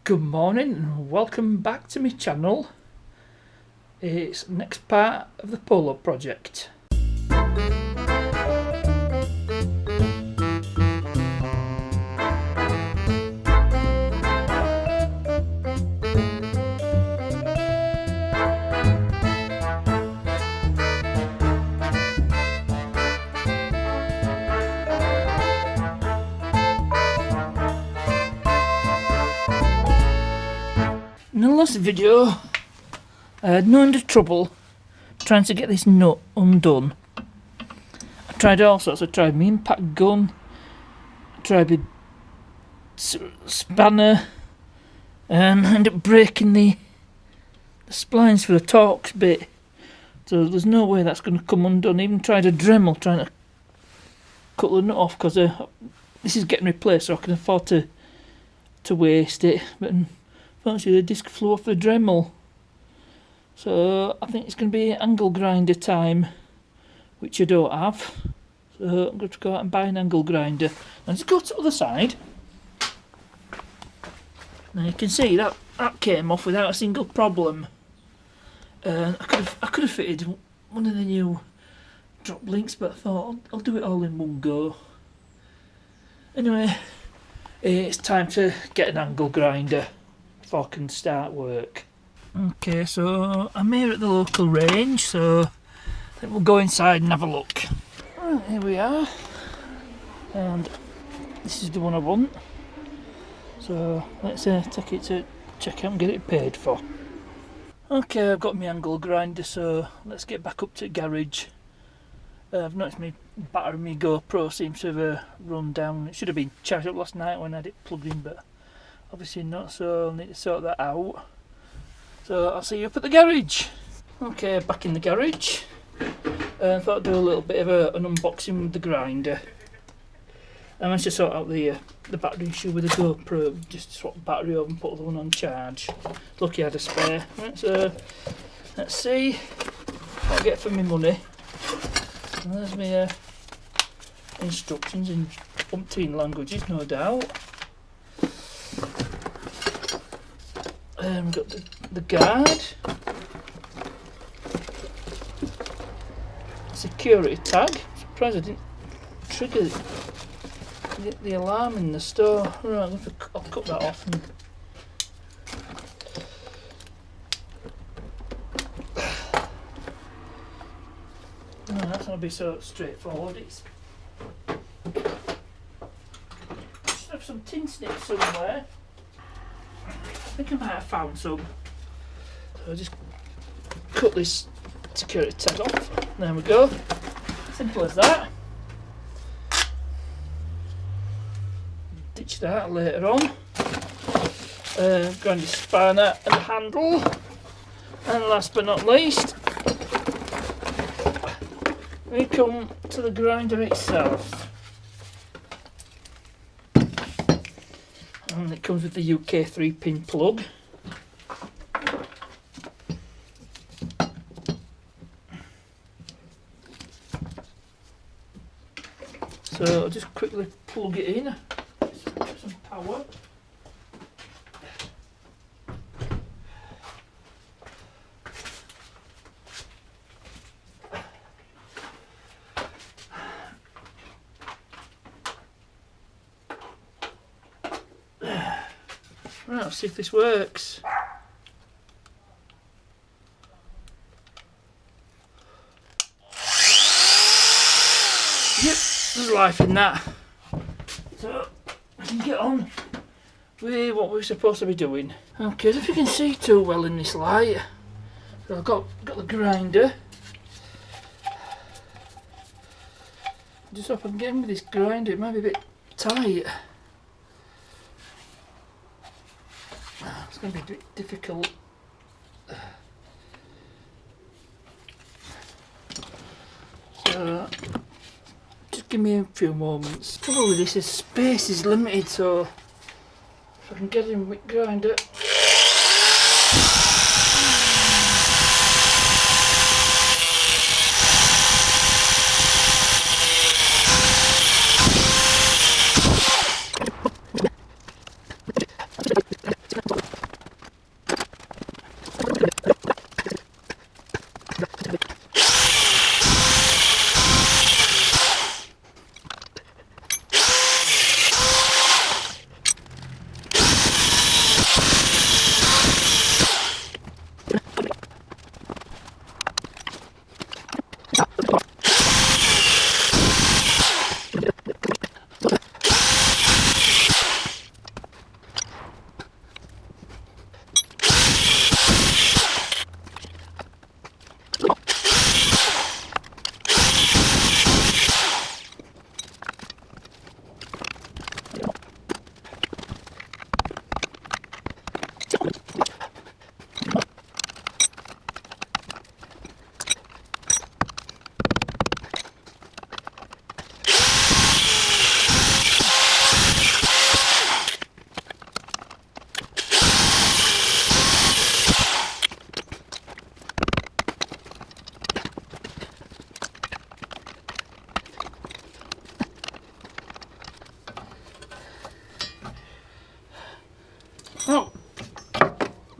Good morning and welcome back to my channel. It's next part of the Polo project. In the last video I had no end of trouble trying to get this nut undone. I tried all sorts. I tried my impact gun, I tried my spanner, and I ended up breaking the splines for the Torx bit, so there's no way that's going to come undone. I even tried a Dremel trying to cut the nut off because this is getting replaced, so I can afford to waste it, but unfortunately the disc flew off the Dremel. So I think it's going to be angle grinder time, which I don't have. So I'm going to go out and buy an angle grinder. And just go to the other side. Now you can see that came off without a single problem. I could have fitted one of the new drop links, but I thought I'll do it all in one go. Anyway, it's time to get an angle grinder before I can start work. Okay, so I'm here at the local range, so I think we'll go inside and have a look. Right, here we are, and this is the one I want, so let's take it to check out and get it paid for. Okay, I've got my angle grinder, so let's get back up to the garage. I've noticed my battery, my GoPro seems to have run down. It should have been charged up last night when I had it plugged in, but obviously not, so I'll need to sort that out. So I'll see you up at the garage. Okay, back in the garage. I thought I'd do a little bit of an unboxing with the grinder. I managed to sort out the battery issue with the GoPro. Just swap the battery over and put the other one on charge. Lucky I had a spare. Right, so let's see what I get for my money. And there's my instructions in umpteen languages, no doubt. We've got the guard, security tag. I'm surprised I didn't trigger the alarm in the store. Right, I'll cut that off. No, that's not be so straightforward. It's should have some tin snips somewhere. I think I might have found some. So I'll just cut this security tag off. There we go. Simple as that. Ditch that later on. Grinder spanner and handle. And last but not least, we come to the grinder itself. And it comes with the UK 3-pin plug. So I'll just quickly plug it in. Some power. Right, let's see if this works. Yep, there's life in that. So I can get on with what we're supposed to be doing. Okay, if you can see too well in this light. So I've got the grinder. Just hope I can get in with this grinder. It might be a bit tight. It's going to be a bit difficult. So just give me a few moments. The trouble with this is space is limited, so if I can get in with grinder.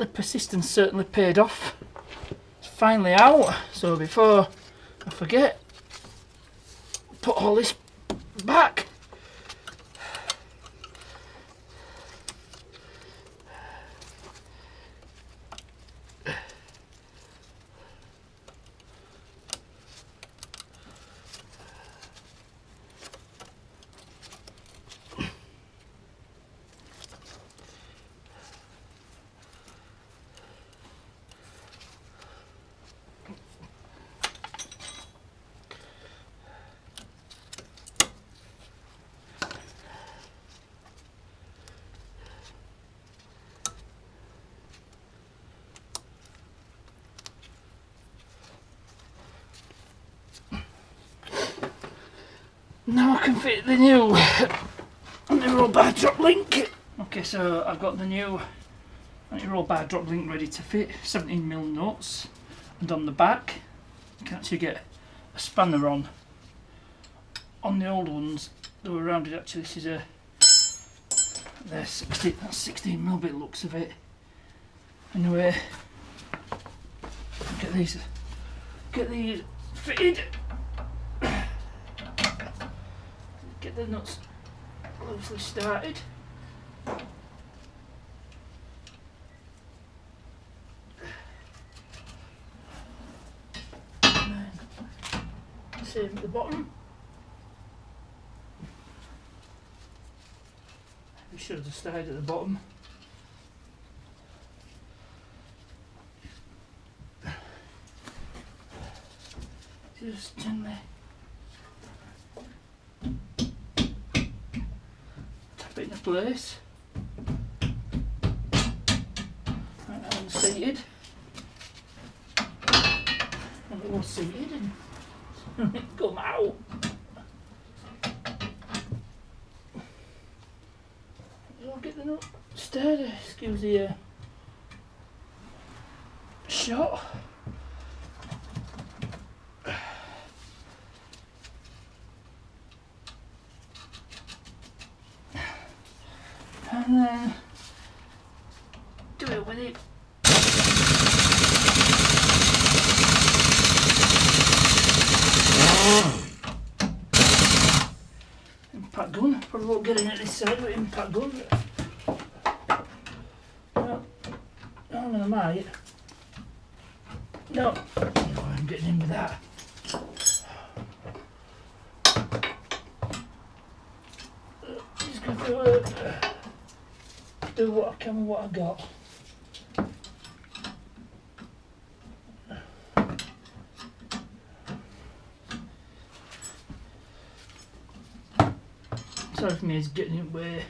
the persistence certainly paid off. It's finally out, so before I forget, put all this back. Now I can fit the new roll bar drop link. Okay, so I've got the new roll bar drop link ready to fit, 17mm nuts, and on the back you can actually get a spanner on. On the old ones they were rounded, actually this is they're 16, that's 16mm by the looks of it. Anyway, get these fitted. Get the nuts loosely started. And then same at the bottom. We should have started at the bottom. Just gently tap it into place. Right, I'm seated. And it was seated and it come out. I'll get the nut steady, excuse the shot. And then do it with it. Impact gun, probably won't get in at this side with impact gun. Well, I might. No, I'm getting in with that. Just going to do what I can with what I got. Sorry for me, it's getting in way.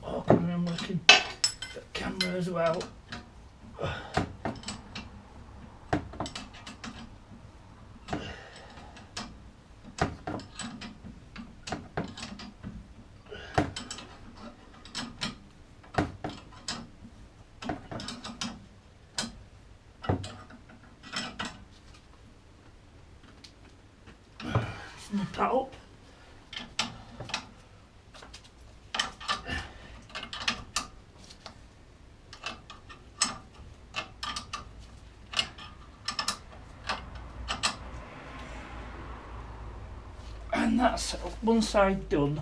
Awkward when I'm working the camera as well. Snip that up. And that's one side done.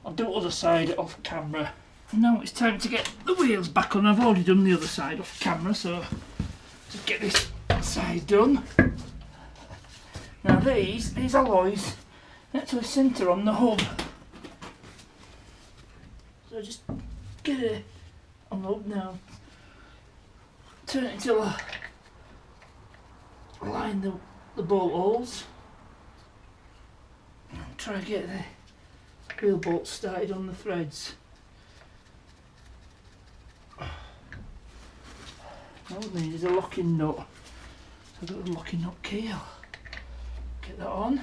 I'll do the other side off camera. Now it's time to get the wheels back on. I've already done the other side off camera, so just get this side done. Now these alloys actually centre on the hub. So just get it on the hub now. Turn it until I line the bolt holes. Try to get the wheel bolts started on the threads. All we need is a locking nut. So I've got the locking nut key. I'll get that on.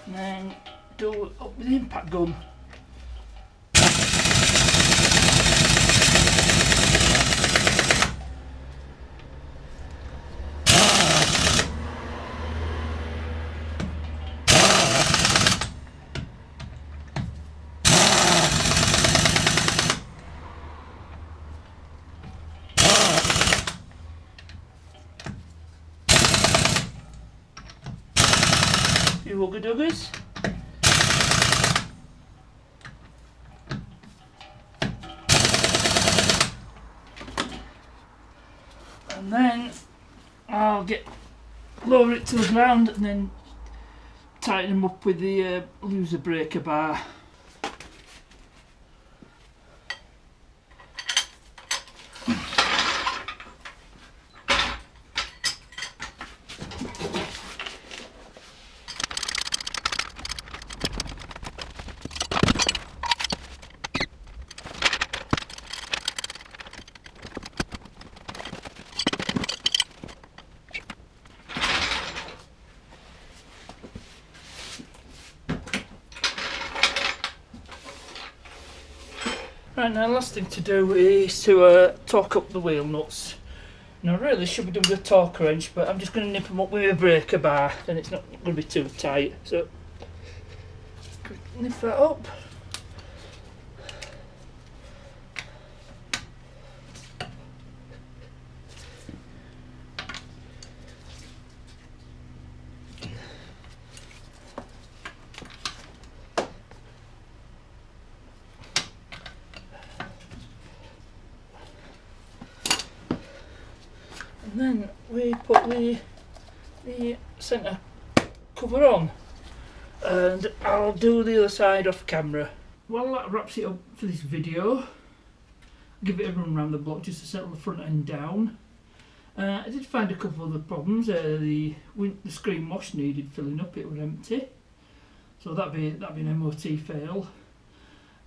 And then do it up with the impact gun. wugga duggers. And then I'll lower it to the ground and then tighten them up with the loser breaker bar. Right, now the last thing to do is to torque up the wheel nuts. Now really should be done with a torque wrench, but I'm just going to nip them up with a breaker bar, then it's not going to be too tight. So nip that up. And then we put the centre cover on, and I'll do the other side off camera. Well, that wraps it up for this video. I'll give it a run around the block just to settle the front end down. I did find a couple of other problems. The screen wash needed filling up; it was empty, so that'd be an MOT fail.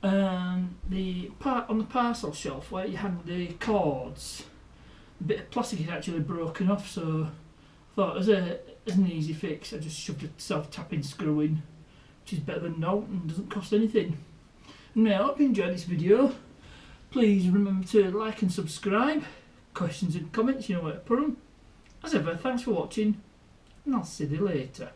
The part on the parcel shelf where you hang the cords, a bit of plastic is actually broken off, so I thought as an easy fix I just shoved a self-tapping screw in, which is better than no and doesn't cost anything. Anyway, I hope you enjoyed this video. Please remember to like and subscribe. Questions and comments, you know where to put them. As ever, thanks for watching, and I'll see you later.